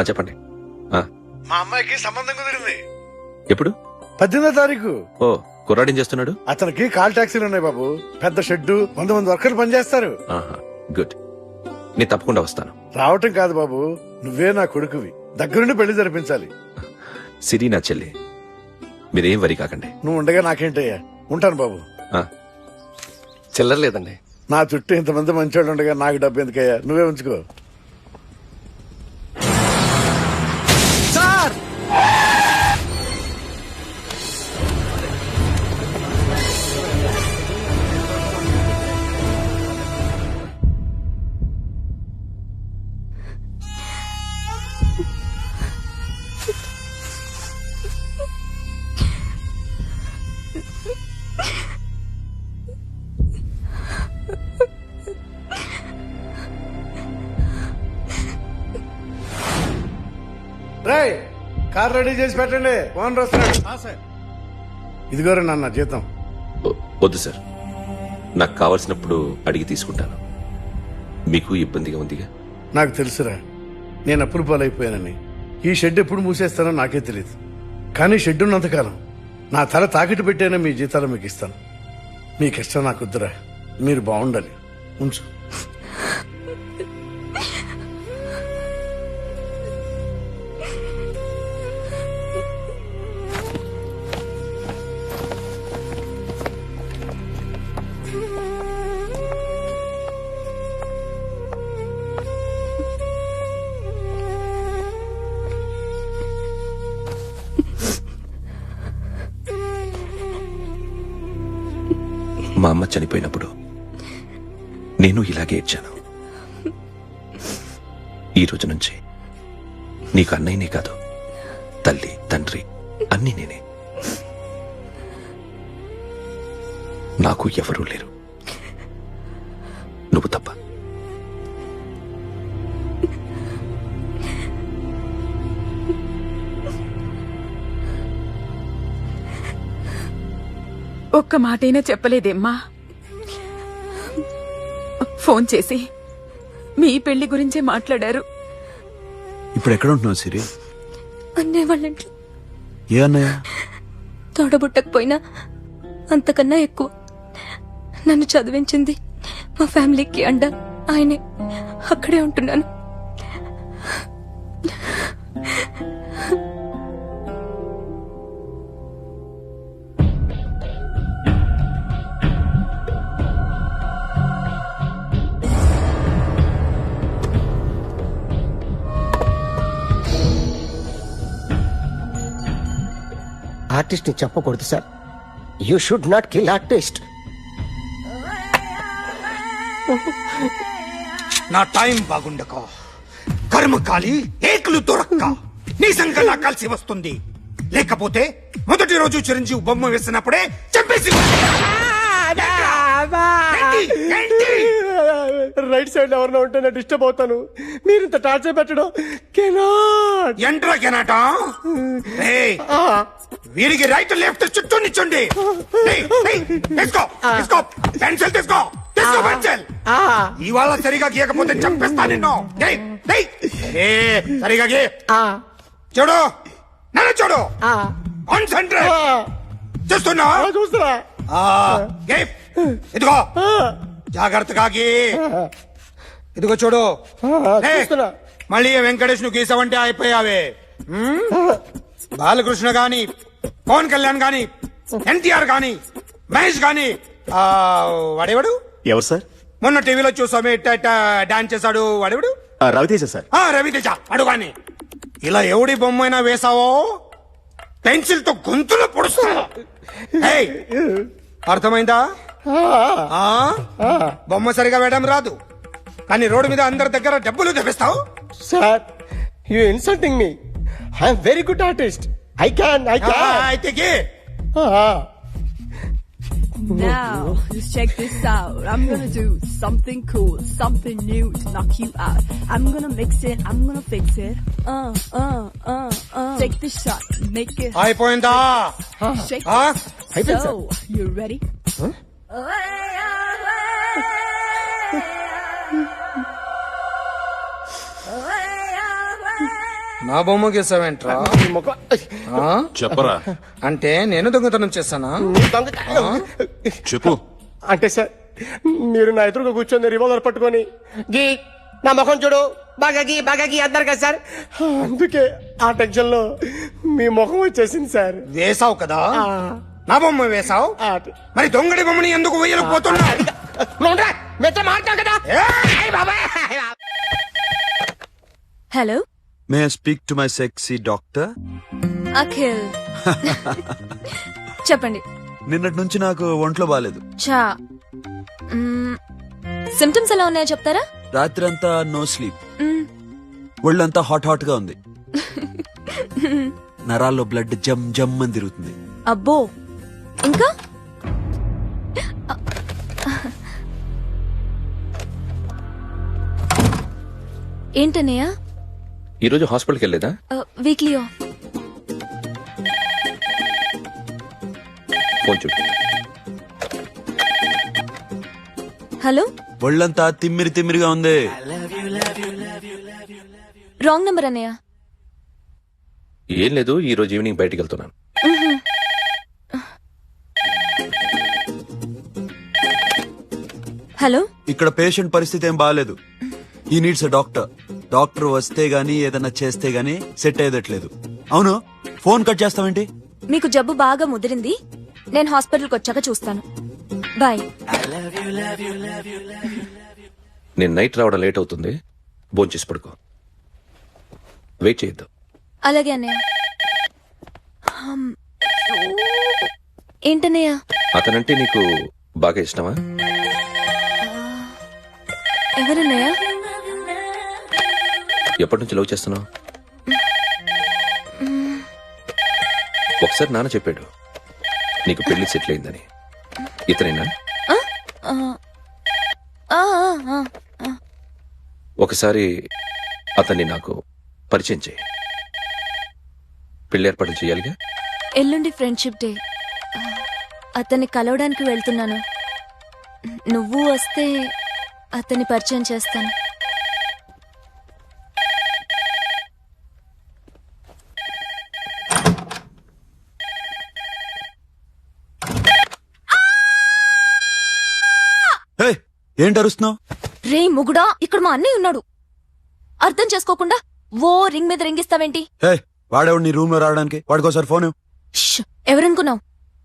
చెప్పండి. మా అమ్మాయికి సంబంధం కుదిరింది. ఎప్పుడు? 18వ తారీఖు. ఓ, కుర్రాడేం చేస్తున్నాడు? అతనికి కాల్ టాక్సీలు ఉన్నాయి బాబు. పెద్ద షెడ్డు, 100 మంది వర్కర్లు పనిచేస్తారు. గుడ్. నేను తప్పకుండా వస్తాను. రావటం కాదు బాబు, నువ్వే నా కొడుకువి, దగ్గరుండి పెళ్లి జరిపించాలి. సిరి నా చెల్లి, మీరేం వరి కాకండి. నువ్వు ఉండగా నాకేంటయ్యా. ఉంటాను బాబు. చిల్లర లేదండి. నా చుట్టూ ఇంతమంది మంచోళ్ళు ఉండగా నాకు డబ్బు ఎందుకయ్యా, నువ్వే ఉంచుకో. సార్, రేయ్, కార్ రెడీ చేసి పెట్టండి, ఓనర్ వస్తున్నాడు. ఇదిగోరా నాన్న జీతం. వద్దు సార్, నాకు కావలసినప్పుడు అడిగి తీసుకుంటాను. మీకు ఇబ్బందిగా ఉందిగా? నాకు తెలుసురా, నేను అప్పులు పాలైపోయానని. ఈ షెడ్ ఎప్పుడు మూసేస్తానో నాకే తెలియదు. కానీ షెడ్ ఉన్నంతకాలం నా తల తాకిట్టు పెట్టానే మీ జీతాలు మీకు ఇస్తాను. మీ కష్టం నాకు వద్దురా, మీరు బాగుండాలి. ఉంచు. మా అమ్మ చనిపోయినప్పుడు నేను ఇలాగే ఏడ్చాను. ఈ రోజు నుంచి నీకు అన్నయ్యనే కాదు, తల్లి తండ్రి అన్నీ నేనే. నాకు ఎవరూ లేరు, నువ్వు తప్ప. ఒక్క మాటైనా చెప్పలేదేమ్మా? ఫోన్ చేసి మీ పెళ్లి గురించే మాట్లాడారు. ఇప్పుడు ఎక్కడ ఉంటున్నావు సిరి? అన్నయ్య వాళ్ళ ఇంట్లో. ఏ అన్నయ్య? తోడబుట్టకపోయినా అంతకన్నా ఎక్కువ నన్ను చదివించింది, మా ఫ్యామిలీకి అండ ఆయనే. అక్కడే ఉంటున్నాను. ఆర్టిస్ట్ ని చెప్పకూడదు sir. You should not kill artist. నా టైం బాగుండక కర్మకాలి ఏకులు దొరక్క నీ సంగలా కలిసి వస్తుంది. లేకపోతే మొదటి రోజు చిరంజీవి బొమ్మ వేసినప్పుడే చంపేసి. రైట్ సైడ్ ఎవరిలో ఉంటే నేను డిస్టర్బ్ అవుతాను. మీరు ఇంత టార్చర్ పెట్టడం కెనాట్. ఎంట్రా కెనాట. వీరికి రైట్ లెఫ్ట్ చుట్టూ నిచ్చండి. పెన్సిల్ తీసుకో, పెన్సిల్. ఇవాళ సరిగా గీయకపోతే చంపేస్తా నిన్ను. సరిగా గీ. చూడు, నన్ను చూడు. కాన్సంట్రేట్ చూస్తున్నా. చూస్తున్నా. ఇదిగో జాగ్రత్తగా గీ. ఇదిగో చూడు. మళ్ళీ వెంకటేష్ ను గీసావంటే అయిపోయావే. బాలకృష్ణ గాని, పవన్ కళ్యాణ్ గాని, ఎన్టీఆర్ గాని, మహేష్ గాని, వాడేవాడు ఎవరు సార్? మొన్న టీవీలో చూసామే డాన్స్ చేశాడు, వాడేవాడు? రవితేజ సార్. రవితేజ అడుగాని. ఇలా ఎవడి బొమ్మైనా వేసావో పెన్సిల్ తో గొంతులో పొడుస్తా. అర్థమైందా? బొమ్మ సరిగా వేయడం రాదు, కానీ రోడ్డు మీద అందరి దగ్గర డబ్బులు తెప్పిస్తావు. Sir, you insulting me. I'm very good artist. I can. అయితే గీ. Now, just check this out. I'm gonna do something cool, something new to knock you out. I'm gonna mix it, I'm gonna fix it. Take the shot, make it. అయిపోయిందా? Shake it. So, you ready? నా బొమ్మ గీసావేంట్రా నీ ముఖం ఆ? చెప్పరా అంటే నేను దొంగతనం చేశానా నీ దొంగ చెప్పు. అంటే సార్ మీరు నా ఎదురుగా కూర్చొని రివాల్వర్ పట్టుకొని గీ నా ముఖం చూడు బాగా గీ అన్నారు కదా సార్, అందుకే ఆ టెన్షన్ లో మీ ముఖం వచ్చేసింది సార్. వేసావు కదా నా బొమ్మ వేసావు, మరి దొంగడి బొమ్మని ఎందుకు వేయలేకపోతున్నా? మాట్లాడు కదా. Hello may I speak to my sexy doctor? Akhil. చెప్పండి. నిన్నటి నుంచి నాకు ఒంట్లో బాగాలేదు. చా సిమ్టమ్స్ ఎలా ఉన్నాయో చెప్తారా? రాత్రి అంతా నో స్లీప్, మ్మ్. ఒళ్ళంతా హాట్ హాట్ గా ఉంది, నరాల్లో బ్లడ్ జమ్ జమ్ అని తిరుగుతుంది. అబ్బో, ఇంకా ఏంటన్నయ్య? ఈరోజు హాస్పిటల్కి వెళ్ళేదా? Weekly off. ఫోన్ చూడు. హలో, ఒళ్ళంతా తిమ్మిరి తిమ్మిరిగా ఉంది. రాంగ్ నెంబర్ అన్నయ్య. ఏం లేదు, ఈ రోజు ఈవినింగ్ బయటికి వెళ్తున్నాను. హలో, ఇక్కడ పేషెంట్ పరిస్థితి ఏం బాగాలేదు. ఈ నీడ్స్ ఎ డాక్టర్. డాక్టర్ వస్తే గానీ ఏదైనా చేస్తే గానీ సెట్ అయ్యేదట్లేదు. అవును, ఫోన్ కట్ చేస్తావేంటి? మీకు జబ్బు బాగా ముదిరింది, నేను హాస్పిటల్కి వచ్చాక చూస్తాను. బాయ్. నేను నైట్ రావడం లేట్ అవుతుంది, భోంచేసి పడుకో. వెయిట్ చేయొద్దు. అలాగే అన్నయ్య. ఏంటన్నయ్య? అతనంటే నీకు బాగా ఇష్టమా? ఎవరన్నయ్య? ఎప్పటి నుంచి లవ్ చేస్తున్నావు? ఒకసారి నాన్న చెప్పాడు నీకు పెళ్లి సెటిల్ అయిందని. ఇతనేనా? ఒకసారి అతన్ని నాకు పరిచయం చేయి. పెళ్లి ఏర్పాటు చేయాలిగా. ఎల్లుండి ఫ్రెండ్షిప్ డే, అతన్ని కలవడానికి వెళ్తున్నాను. నువ్వు వస్తే అతన్ని పరిచయం చేస్తాను. ఏంటి అరుస్తున్నావు? రే ముగుడా, ఇక్కడ మా అన్నయ్య ఉన్నాడు. అర్థం చేసుకోకుండా ఓ రింగ్ మీద రింగిస్తావేంటి? వాడేవాడు నీ రూమ్ లో రావడానికి? వాడికోసారి ఫోన్. ఎవరనుకున్నావు?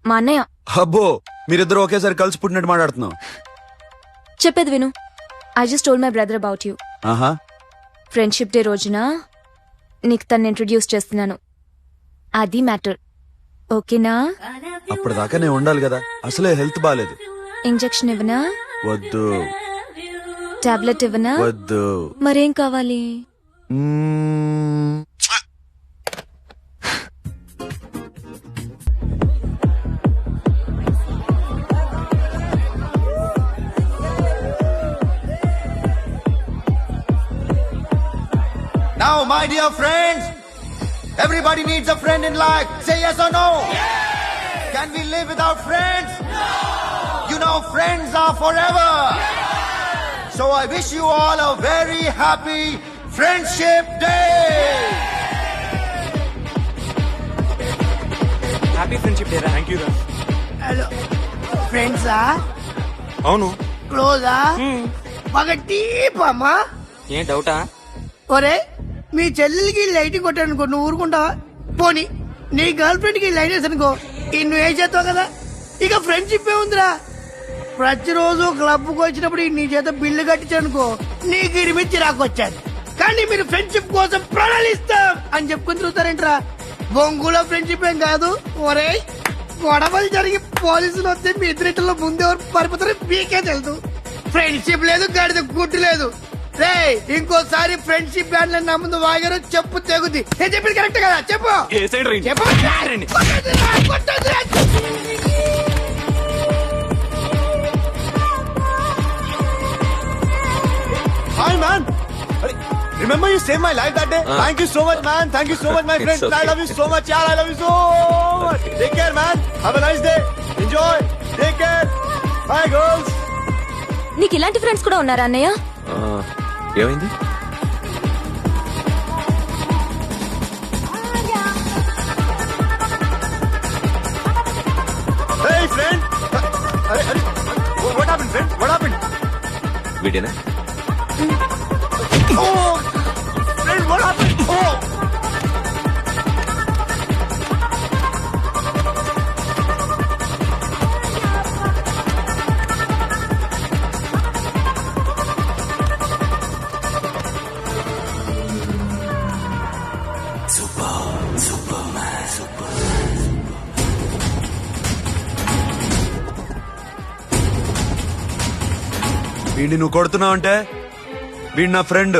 మా అన్నయ్య. అబ్బో, మీరిద్దరు ఒకేసారి కలిసి పుట్టినట్టు మాట్లాడుతున్నావు. చెప్పేది విను. I just told my brother about you. ఆహా, ఫ్రెండ్షిప్ డే రోజున నీకు తను ఇంట్రడ్యూస్ చేస్తున్నాను. అది మ్యాటర్. ఓకేనా? అప్పటిదాకా నేను ఉండాలి కదా. అసలే హెల్త్ బాగాలేదు. ఇంజెక్షన్ ఇవ్వనా? వద్దు. టాబ్లెట్ ఇవ్వనా? వద్దు. మరేం కావాలి? Now, my dear friends, everybody needs a friend in life. Say yes or no. Can we live without friends? You know, friends are forever. So I wish you all a very happy Friendship Day. Happy friendship day. Thank you రా. Hello ఫ్రెండ్సా? అవును. క్లోజా? బాగా deep అమ్మా. ఏం డౌటా? ఒరే, మీ చెల్లెలకి light కొట్టానుకో, నువ్వు ఊరుకుంటావా? పోనీ నీ గర్ల్ ఫ్రెండ్ కి లైన్ వేసానుకో, నువ్వు ఏం చేస్తావు కదా. ఇక ఫ్రెండ్షిప్ ఏ ఉందిరా. ప్రతిరోజు క్లబ్ కు వచ్చినప్పుడు నీ చేత బిల్లు కట్టించానుకో, నీకు ఇరిమిచ్చి రాకొచ్చాను. కానీ మీరు ఫ్రెండ్షిప్ కోసం ప్రణాళిస్తాం అని చెప్పుకుని తిరుగుతారేంట్రా? బొంగులో ఫ్రెండ్షిప్ ఏం కాదు. ఒరే, గొడవలు జరిగి పోలీసులు వస్తే మీ ఇద్దరిలో ముందెవరు పరిపోతారో మీకే తెలుసు. ఫ్రెండ్షిప్ లేదు, గాడిద గుడ్డు లేదు. రే, ఇంకోసారి ఫ్రెండ్షిప్ బ్యాండ్ నా ముందు వాగారు చెప్పు తెగుద్ది. నేను చెప్పింది కరెక్ట్ కదా? చెప్పు. Hi, man. Remember you saved my life that day? Thank you so much, man. Thank you so much, my friend. okay. I love you so much, yaar. I love you so much. Take care, man. Have a nice day. Enjoy. Take care. Bye, girls. నీకు ఇలాంటి friends కూడా ఉన్నారా అన్నయ్య? ఏమైంది? వీడేనా? వీడిని నువ్వు కొడుతున్నావు అంటే వీడు నా ఫ్రెండ్.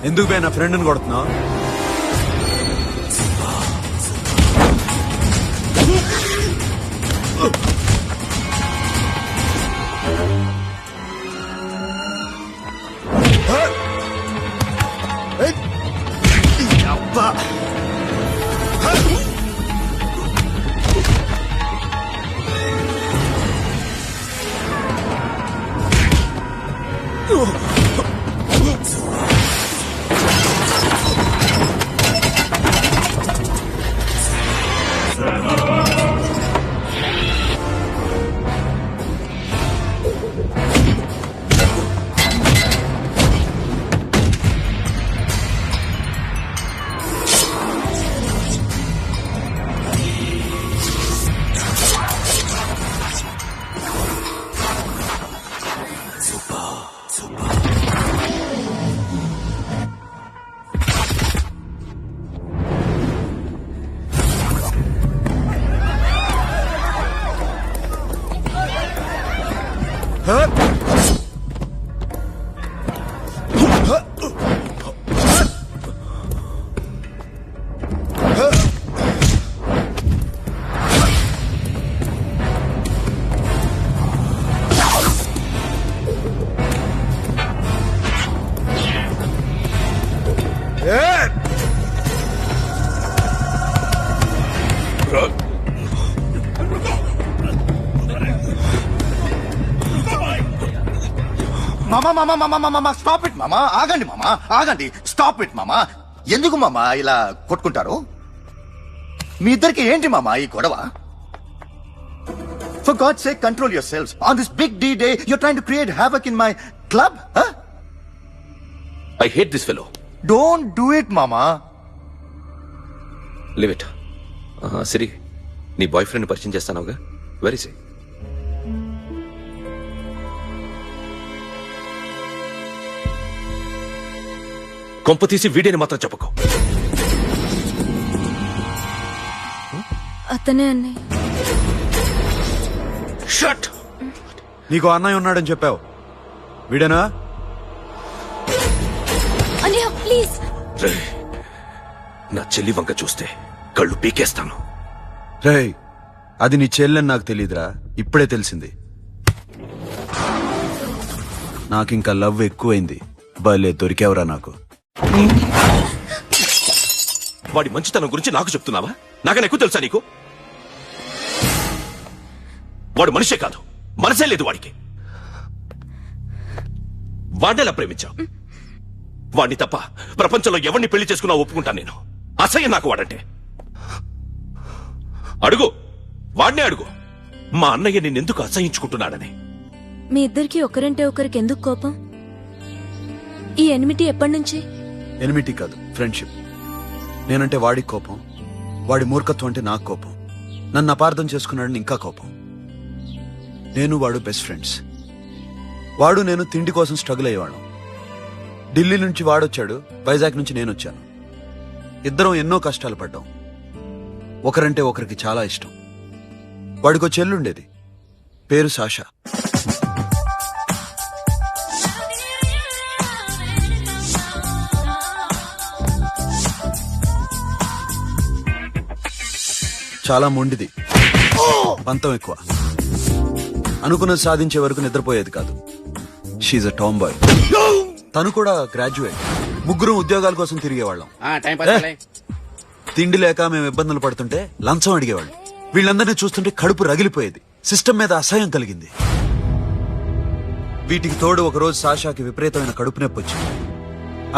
ఎందుకు పోయి నా ఫ్రెండ్ని కొడుతున్నావు? మామా స్టాప్ ఇట్ మామా. ఆగండి మామా, ఆగండి. స్టాప్ ఇట్ మామా. ఎందుకు మామా ఇలా కొట్టుకుంటారు? మీ ఇద్దరికి ఏంటి మామా ఈ గొడవ? For God's sake, control yourselves. On this big D-Day, you're trying to create havoc in my club? Huh? I hate this fellow. Don't do it, mama. Leave it. సిరి, నీ బాయ్ ఫ్రెండ్ పరిచయం చేస్తానుగా. వెరీ సే. కొంప తీసి వీడియోని మాత్రం చెప్పకు. అతనే అన్నయ్య. Shut. నీకు అన్నయ్య ఉన్నాడని చెప్పావు, వీడేనా? అన్నయ్య ప్లీజ్. నా చెల్లి వంక చూస్తే కళ్ళు పీకేస్తాను. రేయ్, అది నీ చెల్లెని నాకు తెలియదురా, ఇప్పుడే తెలిసింది. నాకింకా లవ్ ఎక్కువైంది. భలే దొరికావురా నాకు. వాడి మంచితనం గురించి నాకు చెప్తున్నావా? నాకన్నా ఎక్కువ తెలుసా నీకు? వాడు మనిషే కాదు, మనసే లేదు వాడికి. వాడినెలా ప్రేమించావు? వాడిని తప్ప ప్రపంచంలో ఎవరిని పెళ్లి చేసుకున్నా ఒప్పుకుంటాను నేను. అసహ్యం నాకు వాడంటే. అడుగు, వాడినే అడుగు, మా అన్నయ్య నిన్నెందుకు అసహించుకుంటున్నాడని. మీ ఇద్దరికి ఒకరంటే ఒకరికి ఎందుకు కోపం? ఈ ఎనిమిటీ ఎప్పటి నుంచి? ఎనిమిటీ కాదు, ఫ్రెండ్షిప్. నేనంటే వాడికి కోపం, వాడి మూర్ఖత్వం అంటే నాకు కోపం. నన్ను అపార్థం చేసుకున్నాడని ఇంకా కోపం. నేను వాడు బెస్ట్ ఫ్రెండ్స్. వాడు నేను తిండి కోసం స్ట్రగుల్ అయ్యేవాళ్ళం. ఢిల్లీ నుంచి వాడొచ్చాడు, వైజాగ్ నుంచి నేను వచ్చాను. ఇద్దరం ఎన్నో కష్టాలు పడ్డాం. ఒకరంటే ఒకరికి చాలా ఇష్టం. వాడికో చెల్లుండేది, పేరు సాషా. చాలా మొండిది, పంతం ఎక్కువ. అనుకున్నది సాధించే వరకు నిద్రపోయేది కాదు. She's a tomboy. తను కూడా గ్రాడ్యుయేట్. ముగ్గురు ఉద్యోగాల కోసం తిరిగేవాళ్ళం. తిండి లేక మేము ఇబ్బందులు పడుతుంటే లంచం అడిగేవాళ్ళం. వీళ్ళందరినీ చూస్తుంటే కడుపు రగిలిపోయేది. సిస్టమ్ మీద అసహ్యం కలిగింది. వీటికి తోడు ఒకరోజు సాషాకి విపరీతమైన కడుపు నొప్పి వచ్చింది.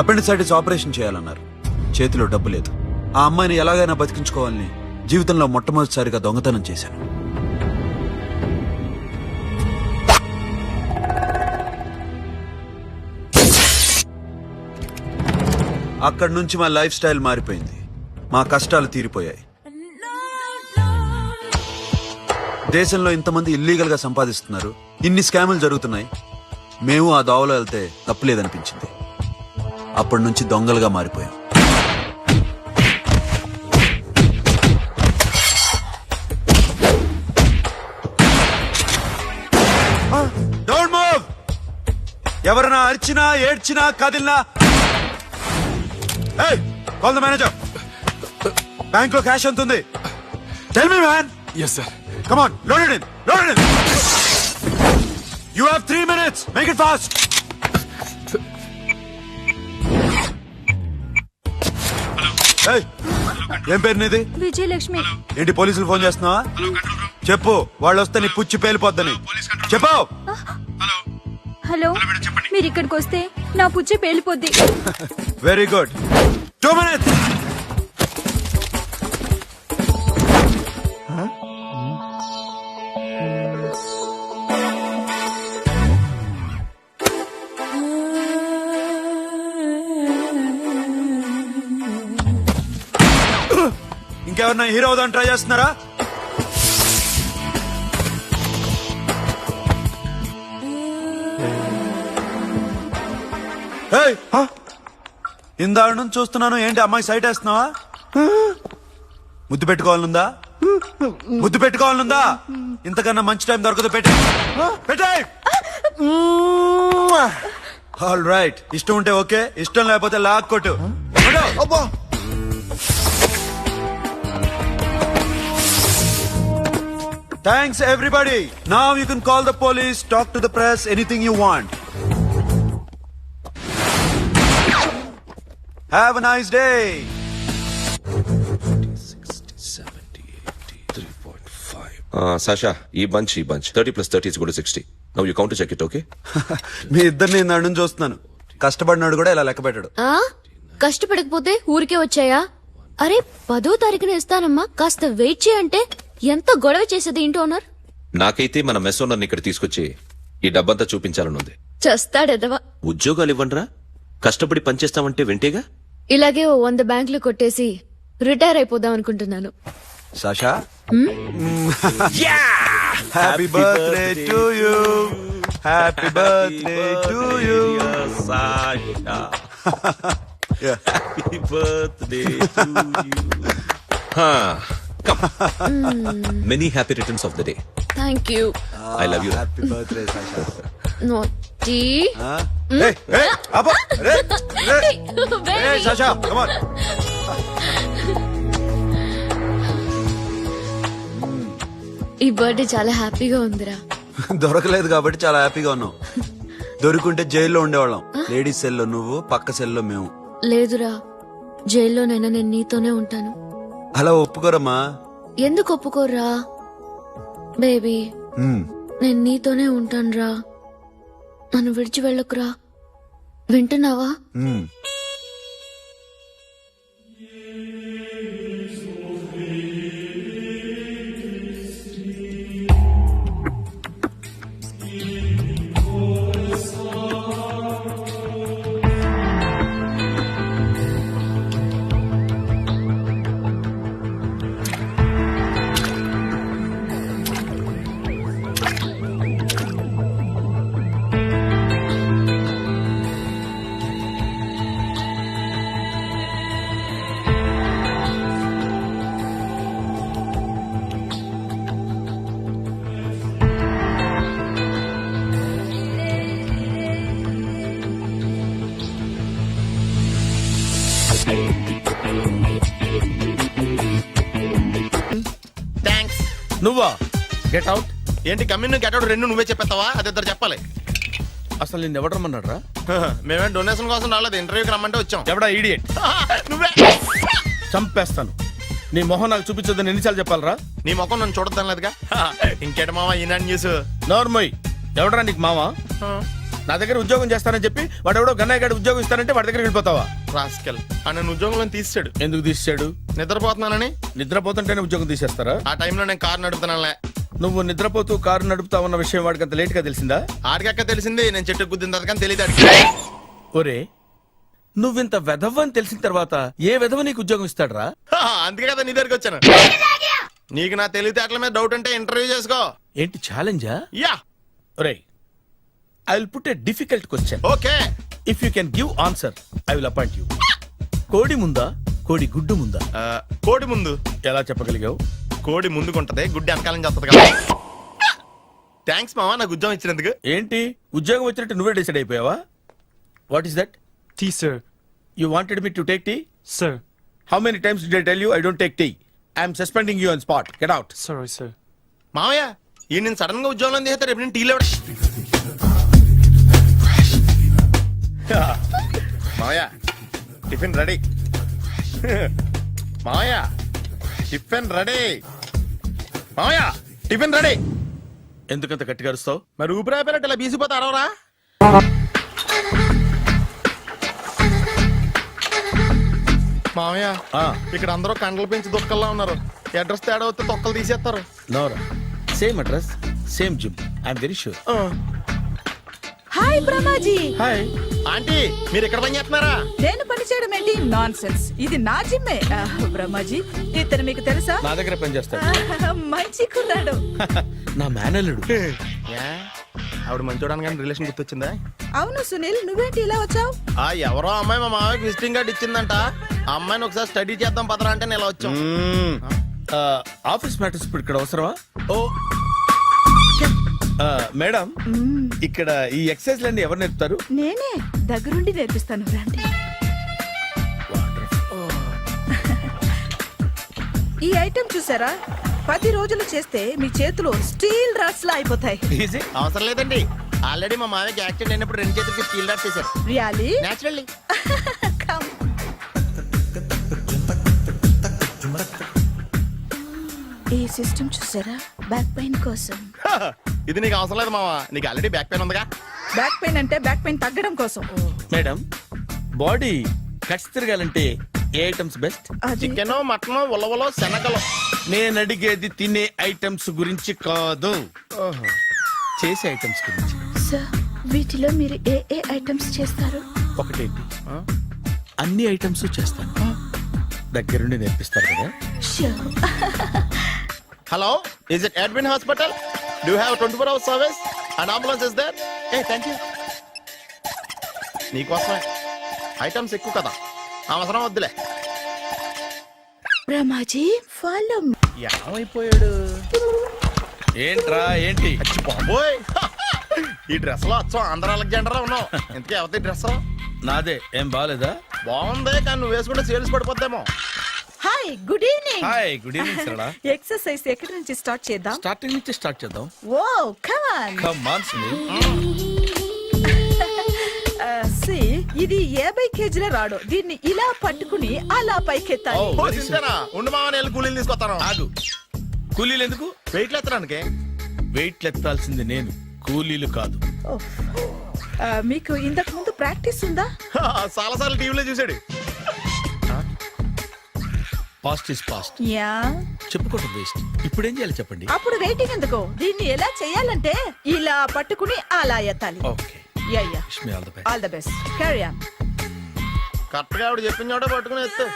అపెండిసైటిస్ ఆపరేషన్ చేయాలన్నారు. చేతిలో డబ్బు లేదు. ఆ అమ్మాయిని ఎలాగైనా బతికించుకోవాలని జీవితంలో మొట్టమొదటిసారిగా దొంగతనం చేశాను. అక్కడి నుంచి మా లైఫ్ స్టైల్ మారిపోయింది. మా కష్టాలు తీరిపోయాయి. దేశంలో ఇంతమంది ఇల్లీగల్ గా సంపాదిస్తున్నారు, ఇన్ని స్కాములు జరుగుతున్నాయి. మేము ఆ దోవలో వెళ్తే తప్పులేదనిపించింది. అప్పటి నుంచి దొంగలుగా మారిపోయాం. Don't move. ఎవరైనా అరిచినా ఏడ్చినా కదిలినా కాల్ ద మేనేజర్. బ్యాంక్ లో క్యాష్ ఎంత ఉంది? Tell me man. Yes sir. Come on, load it in. Load it in. You have 3 minutes. Make it fast. Hey, ఏం పేరు నీది? విజయలక్ష్మి. ఏంటి పోలీసులు ఫోన్ చేస్తున్నావా? చెప్పు, వాళ్ళు వస్తే నీ పుచ్చి పేలిపోద్దని చెప్పు. హలో, మీరు ఇక్కడికి వస్తే నా పుచ్చి పేలిపోద్ది. Very good. 2 minutes. ఇంకెవరన్నా హీరో అవుదాన్ని ట్రై చేస్తున్నారా? ఇందాక నుంచి చూస్తున్నాను, ఏంటి అమ్మాయి సైట్ వేస్తున్నావా? ముద్దు పెట్టుకోవాలనుందా? ముద్దు పెట్టుకోవాలనుందా? ఇంతకన్నా మంచి టైం దొరకదు. పెట్టాయి. ఆల్ రైట్, ఇష్టం ఉంటే ఓకే, ఇష్టం లేకపోతే లాక్కొట్టు. Thanks everybody. Now you can call the police, talk to the press, anything you want. Have a nice day. 60, 70, 80, 3.5. Sasha, ఈ bunch 30 plus 30 is equal to 60. Now you count to check it, okay? మీ ఇద్దరిని నేను నుంచి చూస్తున్నాను. కష్టపడినాడు కూడా ఇలా లెక్క పెట్టాడు. కష్టపడకపోతే ఊరికే వచ్చాయా? అరే 10వ తారీఖున ఇస్తానమ్మా, కాస్త వెయిట్ చేయంటే ఎంత గొడవ చేసేది ఇంటి ఓనర్. నాకైతే మన మెస్ ఓనర్ని ఇక్కడ తీసుకొచ్చి ఈ డబ్బంతా చూపించాలనుంది. చస్తాడెదవా. ఉద్యోగాలు ఇవ్వండిరా, కష్టపడి పనిచేస్తామంటే వింటేగా. ఇలాగే 100 బ్యాంకులు కొట్టేసి రిటైర్ అయిపోదాం అనుకుంటున్నాను. Sasha, happy birthday to you. Happy birthday to you Sasha. Happy birthday to you. Come. Many happy returns of the day. Thank you. I love you. Happy birthday Sasha. నోటి. Sasha, come on. ఈ birthday చాలా హ్యాపీగా ఉందిరా. దొరకలేదు కాబట్టి చాలా హ్యాపీగా ఉన్నావు. దొరికింటే జైల్లో ఉండేవాళ్ళం. లేడీస్ సెల్లో నువ్వు, పక్క సెల్లో మేము. లేదురా, జైల్లోనైనా నేను నీతోనే ఉంటాను. అలా ఒప్పుకోరమ్మా. ఎందుకు ఒప్పుకోర్రా బేబీ? నేను నీతోనే ఉంటానురా, నన్ను విడిచి వెళ్ళకురా. వింటున్నావా? నువ్వా? Get out. ఏంటి కమ్యూన్ గెట్ అవుట్ రెండు నువ్వే చెప్పేస్తావా? అది ఇద్దరు చెప్పాలి. అసలు నేను ఎవరు రమ్మన్నాడు రా? మేమే డొనేషన్ కోసం రాలేదు, ఇంటర్వ్యూకి రమ్మంటే వచ్చాం. ఎవడా ఈడియట్? నువ్వే. చంపేస్తాను. నీ మొహం నాకు చూపించొద్దని ఎన్నిసార్లు చెప్పాలరా? నీ ముఖం నన్ను చూడద్దాం లేదుగా. ఇంకేట మావా ఈనాడు న్యూస్. నోర్మోయ్, ఎవడరా నీకు మావా? నా దగ్గర ఉద్యోగం చేస్తానని చెప్పి వాడెవడో గన్నయ్య గారి ఉద్యోగం ఇస్తానంటే వాడి దగ్గర వెళ్ళిపోతావా? రాస్కెల్ ఆ నన్ను ఉద్యోగంలో తీసాడు. ఎందుకు తీసాడు? నిద్రపోతున్నానని. నిద్రపోతుంటేనే ఉద్యోగం తీసేస్తారా? ఆ టైంలో నేను కారు నడుపుతున్నానులే. నువ్వు నిద్రపోతూ కారు నడుపుతా ఉన్న విషయం వాడికి అంత లేట్ గా తెలిసిందా? ఆడికక్క తెలిసింది, నేను చెట్టు గుద్దిన తర్వాత కానీ తెలియదు. ఒరే, నువ్వింత వెధవ్ అని తెలిసిన తర్వాత ఏ వెధవ నీకు ఉద్యోగం ఇస్తాడరా? అందుకే కదా నీ దగ్గరికి వచ్చాను. నీకు నా తెలివితేటల మీద డౌట్ అంటే ఇంటర్వ్యూ చేసుకో. ఏంటి ఛాలెంజా? యా. ఒరే, I will put a difficult question. Okay. If you can give answer I will appoint you. కోడి ముందా, కోడి గుడ్డు ముందా? కోడి ముందు. ఎలా చెప్పగలిగావు? కోడి ముందుకుంటది, గుడ్డి వెనకాలం చేస్తుంది కదా. థ్యాంక్స్ మావా నాకు ఉద్యోగం ఇచ్చినందుకు. ఏంటి ఉద్యోగం వచ్చినట్టు నువ్వే డిసైడ్ అయిపోయావా? What is that? Tea sir. You wanted me to take tea? Sir. How many times did I tell you I don't take tea? I am suspending you on spot. Get out. Sorry, sir. మావయ్య ఈ నేను sudden గా ఉద్యోగంలో తీస్తే రేపు నేను టీలో మావయ్య టిఫిన్ రెడీ. మావయ్య టిఫిన్ రెడీ. మావయ్య టిఫిన్ రెడీ. ఎందుకంత గట్టిగా అరుస్తావు? మరి ఊపిరాయిపోయినట్టు ఇలా బీసిపోతే అరవరా? మామయ్య ఇక్కడ అందరూ కండలు పెంచి దుక్కల్లా ఉన్నారు. అడ్రస్ తేడా వస్తే తొక్కలు తీసేస్తారు. నోరా, same address same gym. I'm very sure. Hi Brahmaji. Hi aunty, మీరు ఇక్కడ పని చేస్తున్నారా? నేను పని చేయడం ఏంటి? Nonsense. ఇది నా జిమ్మే. బ్రహ్మాజీ ఇతను మీకు తెలుసా? నా దగ్గర పని చేస్తాడు. మంచి కుర్రాడు. నా మేనల్లుడు. ఆవిడ మంచోడానికి కానీ రిలేషన్ గుర్తొచ్చిందా? అవును సునీల్, నువ్వేంటి ఇలా వచ్చావు? ఎవరో అమ్మాయి మా మామయ్యకి విజిటింగ్ కార్డ్ ఇచ్చిందంట. ఆ అమ్మాయిని ఒకసారి స్టడీ చేద్దాం పదరా అంటే నేను ఇలా వచ్చాం. ఆఫీస్ మ్యాటర్స్ ఇప్పుడు ఇక్కడ అవసరమా? ఓ మేడం, ఇక్కడ ఈ ఎక్సర్సైజ్ లన్నీ ఎవరు నేర్పుతారు? నేనే దగ్గరుండి నేర్పిస్తాను, రండి. ఈ ఐటెం చూసారా? 10 రోజులు చేస్తే మీ చేతులు స్టీల్ రాట్స్ లా అయిపోతాయి. అవసరం లేదండి, ఆల్రెడీ మా మామయ్యకి యాక్సిడెంట్ అయినప్పుడు 2 చేతులకి స్టీల్ డాట్ చేశారు. రియల్లీ? నేచురల్లీ. ఈ సిస్టమ్ చూసారా? బ్యాక్ పెయిన్ కోసం. ఇది నీకు అవసరం లేదు మావా, నీకు ఆల్రెడీ బ్యాక్ పెయిన్ ఉందిగా. బ్యాక్ పెయిన్ అంటే బ్యాక్ పెయిన్ తగ్గడం కోసం. మేడం, బాడీ కట్స్ తిరగాలంటే ఏ ఐటమ్స్ బెస్ట్? చికెన్, మటన్, ఉలవలో, శనగలు. నేను అడిగేది తినే ఐటమ్స్ గురించి కాదు, చేసే ఐటమ్స్ గురించి. సార్, వీటిలో మీరు ఏ ఏ ఐటమ్స్ చేస్తారు? ఒకటేంటి, అన్ని ఐటమ్స్ చేస్తాను. దగ్గరుండి నేర్పిస్తారు కదా. Hello, is it admin hospital? Do have 24 hours service and ambulance is there? Thank you. నీకోసమే. ఐటమ్స్ ఎక్కువ కదా, అవసరం వద్దులే. బ్రహ్మాజీ ఫాలో. ఏమైపోయాడు? ఏంట్రా ఏంటి? బాబోయ్, ఈ డ్రెస్ లో వచ్చాం ఆంధ్ర అలెగ్జాండర్ ఉన్నావు. ఇంతకీ ఎవరి డ్రెస్? నాదే. ఏం బాగాలేదా? బాగుంది, కానీ నువ్వు వేసుకుంటే సేల్స్ పడిపోద్దేమో. Hi, good evening. Hi, good evening Sarala. Exercise ఎక్కడి నుంచి స్టార్ట్ చేద్దాం? స్టార్టింగ్ నుంచి స్టార్ట్ చేద్దాం. Oh come on. Come on Sunil. ఇది 50 కేజీల రాడు. దీన్ని ఇలా పట్టుకుని అలా పైకెత్తాలి. ఉండు మామ, నేను కూలీలు తీసుకొస్తాను. ఆగు, కూలీలు ఎందుకు? వెయిట్ ఎత్తడానికి. వెయిట్ ఎత్తాల్సింది నేను, కూలీలు కాదు. మీకు ఇంతకు ముందు ప్రాక్టీస్ ఉందా? చాలా సార్లు టీవీలో చూసాడు. Past is past. యా, చెప్పుకోవడం వేస్ట్. ఇప్పుడు ఏం చేయాలి చెప్పండి. అప్పుడు వెయిటింగ్ ఎందుకు? దీన్ని ఎలా చేయాలంటే ఇలా పట్టుకుని అలా ఎత్తాలి. Okay, yeah yeah, wish me all the best. All the best. Carry on. Correct గా ఆవిడ చెప్పిన చోట పట్టుకుని ఎత్తు.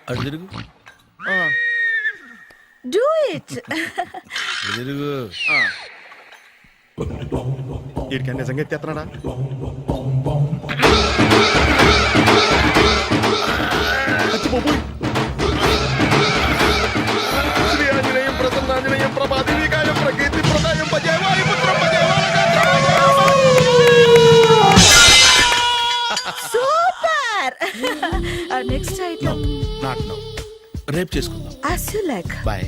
అటు తిరుగు. Do it. తిరుగు. వీడికి నిజంగా ఎత్తేస్తున్నాడా? శ్రీ ఆంజనేయం ప్రసన్నాంజనేయం ప్రభాదివికాయం ప్రకీర్తి ప్రదాయం భజేవాయు పుత్రం super. Next item not now, రేపు చేసుకుందాం. as you like. Bye.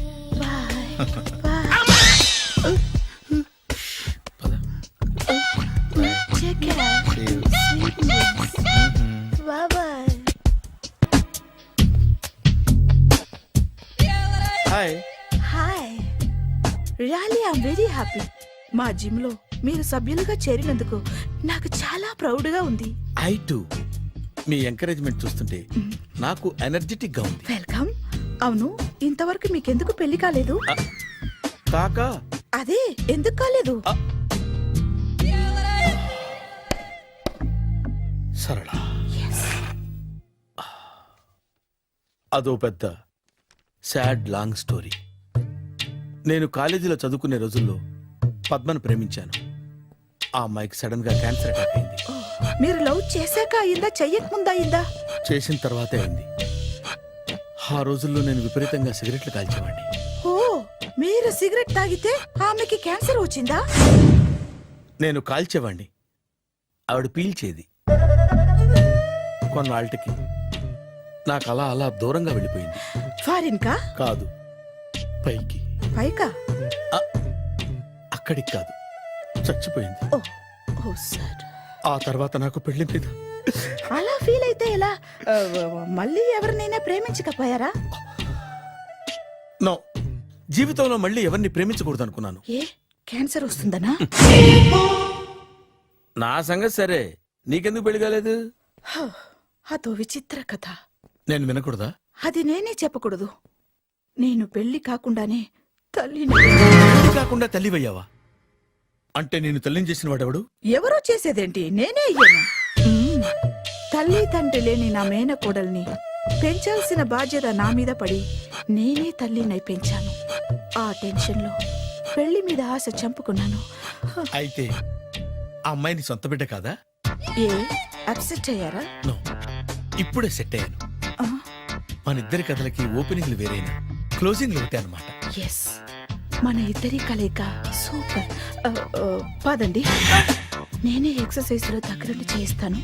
Check it out. Bye bye. హాయ్. Hi. Really, I'm very happy. మా జిమ్ లో మీరు సభ్యులుగా చేరినందుకు నాకు చాలా ప్రౌడ్ గా ఉంది. ఐ టు మీ ఎంకరేజ్మెంట్ చూస్తుంటే నాకు ఎనర్జెటిక్ గా ఉంది. వెల్కమ్. అవును, ఇంతవరకు మీకెందుకు పెళ్లి కాలేదు? కాకా అదే ఎందుకు కాలేదు? సరళ, అదో పెద్ద సాడ్ లాంగ్ స్టోరీ. నేను కాలేజీలో చదువుకునే రోజుల్లో పద్మను ప్రేమించాను. ఆ అమ్మాయికి సడన్ గా క్యాన్సర్ అటాక్ అయింది. మీరు లవ్ చేశాక అయిందా, చెయ్యక ముందా అయిందా? చేసిన తర్వాతే అయింది. ఆ రోజుల్లో నేను విపరీతంగా సిగరెట్లు కాల్చేవాడిని. ఓ, మీరు సిగరెట్ తాగితే ఆమెకి క్యాన్సర్ వచ్చిందా? నేను కాల్చేవాణ్ణి, ఆవిడ పీల్చేది. కొన్నాళ్ళకి నాకు అలా అలా దూరంగా వెళ్ళిపోయింది. ఫారిన్ కా? కాదు, పైకి. పైకా? అక్కడికి కాదు, చచ్చిపోయింది. ఓ సార్. ఆ తర్వాత నాకు పెళ్లి మీద అలా ఫీల్ అయితే ఎలా? మళ్ళీ ఎవరినైనా ప్రేమించకపోయారా? నో, జీవితంలో మళ్ళీ ఎవరిని ప్రేమించకూడదు అనుకున్నాను. ఏ, క్యాన్సర్ వస్తుందనా? నా సంగతి సరే, నీకెందుకు పెళ్లి కాలేదు? అదో విచిత్ర కథ. నేను వినకూడదా? అది నేనే చెప్పకూడదు. నేను పెళ్లి కాకుండానే పెళ్లి కాకుండా తల్లివయ్యావా? అంటే నేను తల్లిని చేసిన వాడెవడు? ఎవరో చేసేదేంటి, నేనే అయ్యాను. తల్లి తండ్రి లేని నా మేనకోడల్ని పెంచాల్సిన బాధ్యత నా మీద పడి నేనే తల్లినై పెంచాను. ఆ టెన్షన్ లో పెళ్లి మీద ఆశ చంపుకున్నాను. అయితే ఆ అమ్మాయిని సొంత బిడ్డ కాదా? ఏ, అప్సెట్ అయ్యారా? నో, ఇప్పుడే సెట్ అయ్యాను. మన ఇద్దరి కథలకి ఓపెనింగ్లు వేరైనా క్లోజింగ్లు ఒకటే అన్నమాట. ఎస్, మన ఇద్దరి కలయిక సూపర్. పదండి, నేనే ఎక్సర్సైజ్ లో దగ్గరుండి చేయిస్తాను.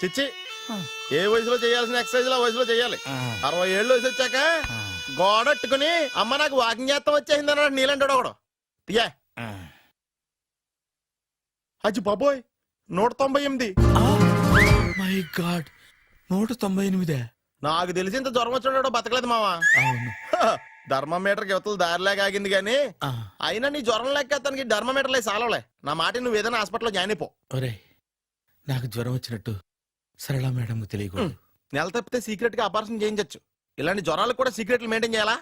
చిచ్చి, ఏ వయసులో చేయాల్సిన ఎక్సర్సైజ్ ఆ వయసులో చేయాలి. 60 ఏళ్ళు వయసు వచ్చాక గోడట్టుకుని అమ్మ నాకు వాకింగ్ చేస్తాం వచ్చేసింది అన్నాడు నీలంటాడు ఒకడు. తీయా అచ్చి బాబోయ్, 198. My God, 198. నాకు తెలిసి ఇంత జ్వరం వచ్చాడు బతకలేదు మావా. ధర్మమీటర్ యువతలు దారిలాగా ఆగింది గాని అయినా నీ జ్వరం లెక్క తనకి ధర్మమీటర్లే సాలవలే. నా మాట నువ్వు ఏదైనా హాస్పిటల్లో జాయిన్ అయిపో. ఒరే, నాకు జ్వరం వచ్చినట్టు సరళ మేడం తెలియకూడదు. నెల తప్పితే సీక్రెట్ గా ఆపరేషన్ చేయించచ్చు. ఇలాంటి జ్వరాలకు కూడా సీక్రెట్లు మెయింటైన్ చేయాలా?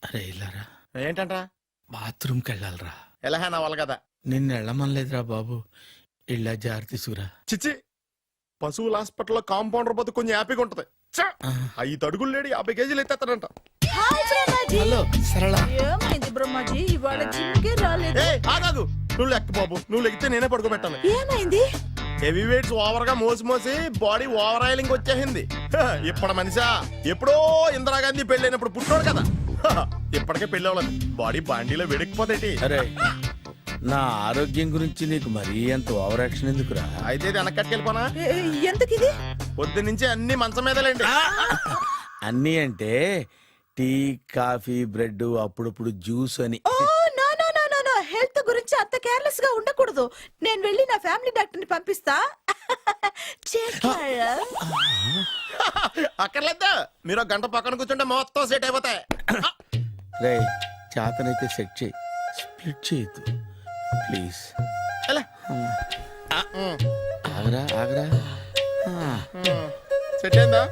అరే ఇల్లారా, ఏంటంటా? బాత్రూమ్కి వెళ్ళాలరా. ఎలాహే నా వాళ్ళ కదా. నిన్ను వెళ్ళమనలేదురా బాబు, ఇళ్ళ జారి తీసుకురా. చిచ్చి, పశువుల హాస్పిటల్లో కాంపౌండర్ బతు కొంచెం హ్యాపీగా ఉంటది. 5 అడుగులు లేడి 50 కేజీలు ఎత్తేస్తాడంట. హలో సరళ. ఏమైంది బ్రహ్మాజీ, ఇవాళ జిమ్కే రాలేదు? ఆగాదు, నువ్వు లెక్క బాబు. నువ్వు లెక్కితే నేనే పడుకోబెట్టాలి. ఏమైంది? హెవీ వెయిట్స్ ఓవర్ గా మోసి మోసి బాడీ ఓవర్ ఆయిలింగ్ వచ్చేసింది. ఇప్పుడు మనిషా ఎప్పుడో ఇందిరాగాంధీ పెళ్ళైనప్పుడు పుట్టాడు కదా, ఇప్పటికే పెళ్లి అవ్వలేదు. బాడీ బాండీలో వెడికిపోతేటి. అరే, నా ఆరోగ్యం గురించి నీకు మరీ అంత ఓవర్ యాక్షన్ ఎందుకురా? అయితే ఇది వెనకట్టుకెళ్ళిపోనా? ఎందుకు ఇది? పొద్దు నుంచి అన్ని మంచం మీదలేండి. అన్నీ అంటే టీ, కాఫీ, బ్రెడ్, అప్పుడప్పుడు జ్యూస్ అని. హెల్త్ గురించి అంత కేర్లెస్ గా ఉండకూడదు. నేను వెళ్ళి నా ఫ్యామిలీ డాక్టర్ ని పంపిస్తా. అక్కర్లేదు, మీరు ఒక గంట పక్కన కూర్చుంటే మొత్తం సెట్ అయిపోతాయి. రే, చేతనైతే సెట్ చేయి, స్ప్లిట్ చేయొద్దు ప్లీజ్. ఎలా ఆగరా ఆగరా. సెట్ అయిందా?